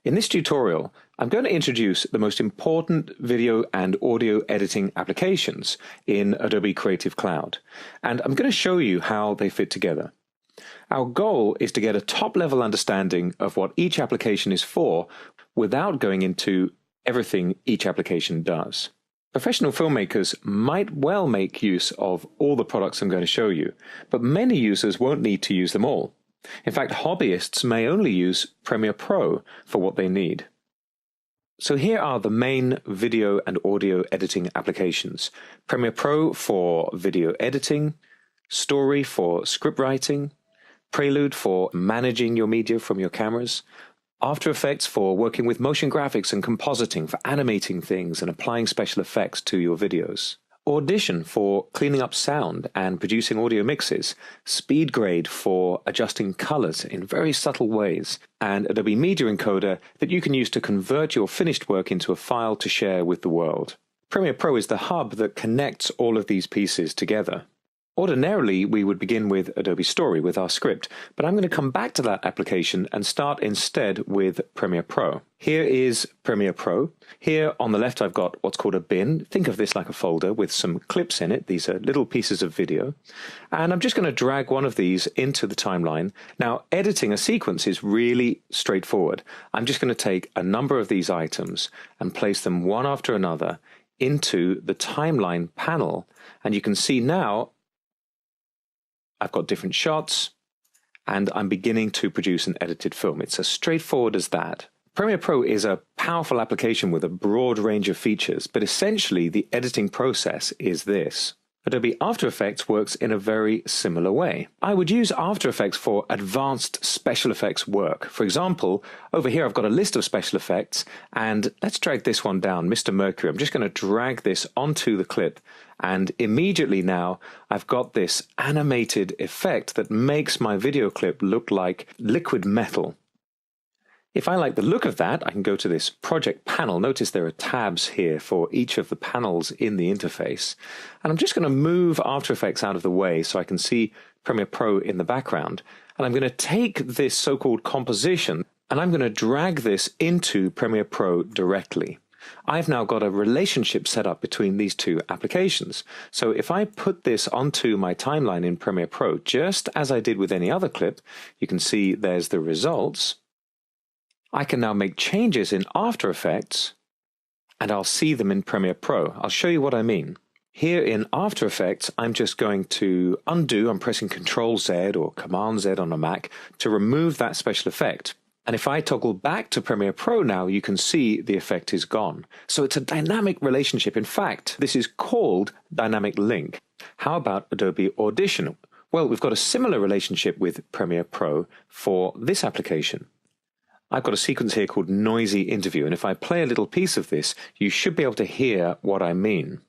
In this tutorial, I'm going to introduce the most important video and audio editing applications in Adobe Creative Cloud, and I'm going to show you how they fit together. Our goal is to get a top-level understanding of what each application is for without going into everything each application does. Professional filmmakers might well make use of all the products I'm going to show you, but many users won't need to use them all. In fact, hobbyists may only use Premiere Pro for what they need. So here are the main video and audio editing applications. Premiere Pro for video editing, Story for script writing, Prelude for managing your media from your cameras, After Effects for working with motion graphics and compositing, for animating things and applying special effects to your videos. Audition for cleaning up sound and producing audio mixes, SpeedGrade for adjusting colors in very subtle ways, and Adobe Media Encoder that you can use to convert your finished work into a file to share with the world. Premiere Pro is the hub that connects all of these pieces together. Ordinarily, we would begin with Adobe Story with our script, but I'm going to come back to that application and start instead with Premiere Pro. Here is Premiere Pro. Here on the left I've got what's called a bin. Think of this like a folder with some clips in it. These are little pieces of video. And I'm just going to drag one of these into the timeline. Now, editing a sequence is really straightforward. I'm just going to take a number of these items and place them one after another into the timeline panel. And you can see now I've got different shots, and I'm beginning to produce an edited film. It's as straightforward as that. Premiere Pro is a powerful application with a broad range of features, but essentially the editing process is this. Adobe After Effects works in a very similar way. I would use After Effects for advanced special effects work. For example, over here I've got a list of special effects, and let's drag this one down, Mr. Mercury. I'm just going to drag this onto the clip, and immediately now I've got this animated effect that makes my video clip look like liquid metal. If I like the look of that, I can go to this project panel. Notice there are tabs here for each of the panels in the interface. And I'm just going to move After Effects out of the way so I can see Premiere Pro in the background. And I'm going to take this so-called composition and I'm going to drag this into Premiere Pro directly. I've now got a relationship set up between these two applications. So if I put this onto my timeline in Premiere Pro, just as I did with any other clip, you can see there's the results. I can now make changes in After Effects, and I'll see them in Premiere Pro. I'll show you what I mean. Here in After Effects, I'm just going to undo. I'm pressing Ctrl-Z or Command-Z on a Mac to remove that special effect. And if I toggle back to Premiere Pro now, you can see the effect is gone. So it's a dynamic relationship. In fact, this is called Dynamic Link. How about Adobe Audition? Well, we've got a similar relationship with Premiere Pro for this application. I've got a sequence here called Noisy Interview, and if I play a little piece of this, you should be able to hear what I mean.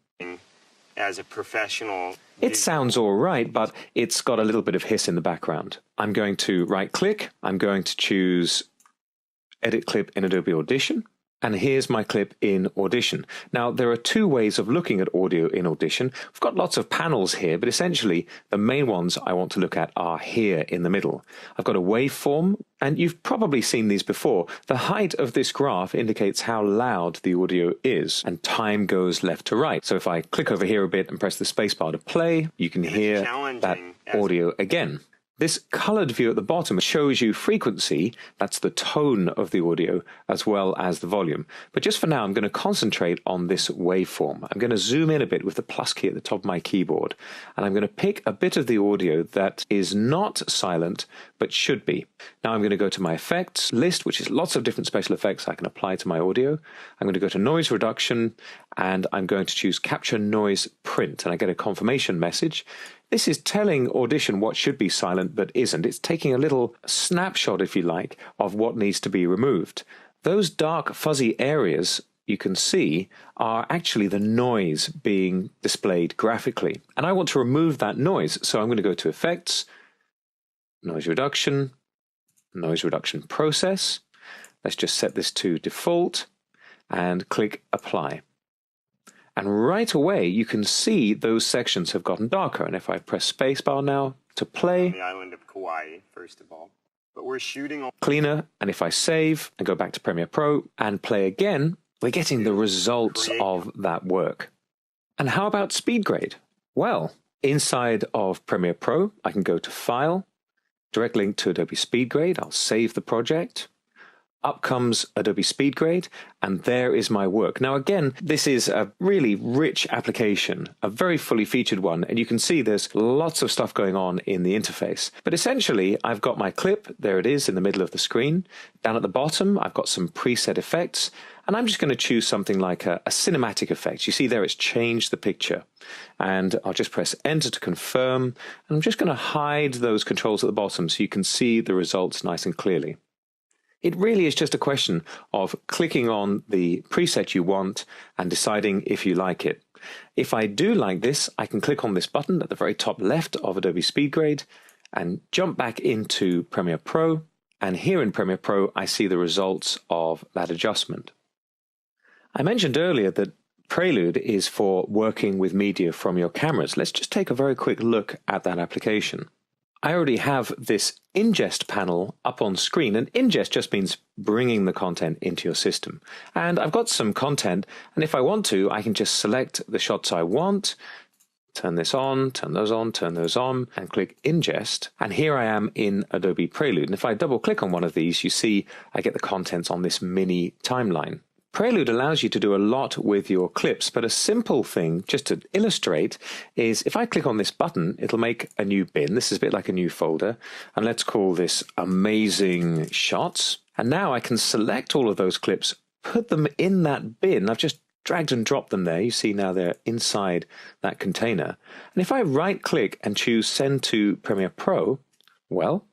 As a professional, it sounds all right, but it's got a little bit of hiss in the background. I'm going to right-click, I'm going to choose Edit Clip in Adobe Audition, and here's my clip in Audition. Now, there are two ways of looking at audio in Audition. We've got lots of panels here, but essentially the main ones I want to look at are here in the middle. I've got a waveform, and you've probably seen these before. The height of this graph indicates how loud the audio is, and time goes left to right. So if I click over here a bit and press the spacebar to play, you can hear that audio again. This colored view at the bottom shows you frequency, that's the tone of the audio, as well as the volume. But just for now, I'm going to concentrate on this waveform. I'm going to zoom in a bit with the plus key at the top of my keyboard, and I'm going to pick a bit of the audio that is not silent, but should be. Now I'm going to go to my effects list, which is lots of different special effects I can apply to my audio. I'm going to go to noise reduction, and I'm going to choose capture noise print, and I get a confirmation message. This is telling Audition what should be silent but isn't. It's taking a little snapshot, if you like, of what needs to be removed. Those dark fuzzy areas you can see are actually the noise being displayed graphically. And I want to remove that noise, so I'm going to go to Effects, Noise Reduction Process. Let's just set this to Default and click Apply. And right away, you can see those sections have gotten darker. And if I press spacebar now to play, on the island of Kauai, first of all. but we're shooting on cleaner, and if I save and go back to Premiere Pro and play again, we're getting the results of that work. And how about speed grade? Well, inside of Premiere Pro, I can go to File, direct link to Adobe Speed Grade. I'll save the project. Up comes Adobe Speed Grade, and there is my work. Now again, this is a really rich application, a very fully featured one, and you can see there's lots of stuff going on in the interface. But essentially, I've got my clip, there it is in the middle of the screen. Down at the bottom, I've got some preset effects, and I'm just going to choose something like a cinematic effect. You see there it's changed the picture. And I'll just press Enter to confirm, and I'm just going to hide those controls at the bottom so you can see the results nice and clearly. It really is just a question of clicking on the preset you want and deciding if you like it. If I do like this, I can click on this button at the very top left of Adobe Speed Grade and jump back into Premiere Pro. And here in Premiere Pro, I see the results of that adjustment. I mentioned earlier that Prelude is for working with media from your cameras. Let's just take a very quick look at that application. I already have this ingest panel up on screen, and ingest just means bringing the content into your system. And I've got some content, and if I want to, I can just select the shots I want, turn this on, turn those on, and click ingest. And here I am in Adobe Prelude. And if I double click on one of these, you see I get the contents on this mini timeline. Prelude allows you to do a lot with your clips, but a simple thing, just to illustrate, is if I click on this button, it'll make a new bin. This is a bit like a new folder, and let's call this Amazing Shots. And now I can select all of those clips, put them in that bin. I've just dragged and dropped them there. You see now they're inside that container. And if I right-click and choose Send to Premiere Pro, well,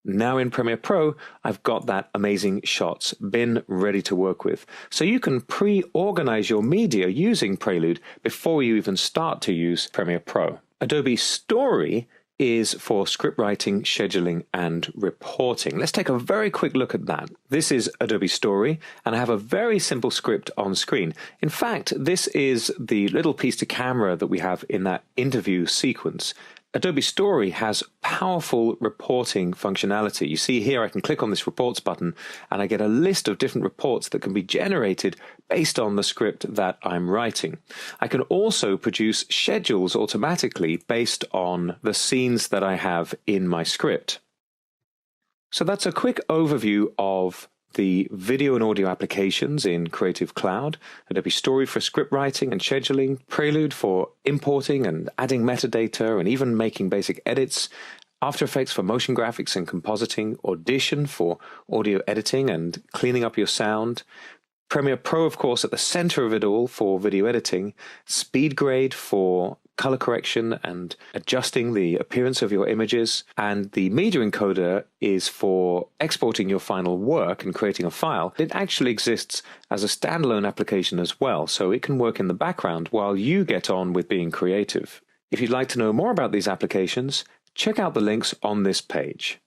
now in Premiere Pro, I've got that Amazing Shots bin ready to work with. So you can pre-organize your media using Prelude before you even start to use Premiere Pro. Adobe Story is for script writing, scheduling, and reporting. Let's take a very quick look at that. This is Adobe Story, and I have a very simple script on screen. In fact, this is the little piece to camera that we have in that interview sequence. Adobe Story has powerful reporting functionality. You see here I can click on this reports button and I get a list of different reports that can be generated based on the script that I'm writing. I can also produce schedules automatically based on the scenes that I have in my script. So that's a quick overview of the video and audio applications in Creative Cloud, Adobe Story for script writing and scheduling, Prelude for importing and adding metadata and even making basic edits, After Effects for motion graphics and compositing, Audition for audio editing and cleaning up your sound, Premiere Pro, of course, at the center of it all for video editing, Speed Grade for color correction and adjusting the appearance of your images, and the media encoder is for exporting your final work and creating a file. It actually exists as a standalone application as well, so it can work in the background while you get on with being creative. If you'd like to know more about these applications, check out the links on this page.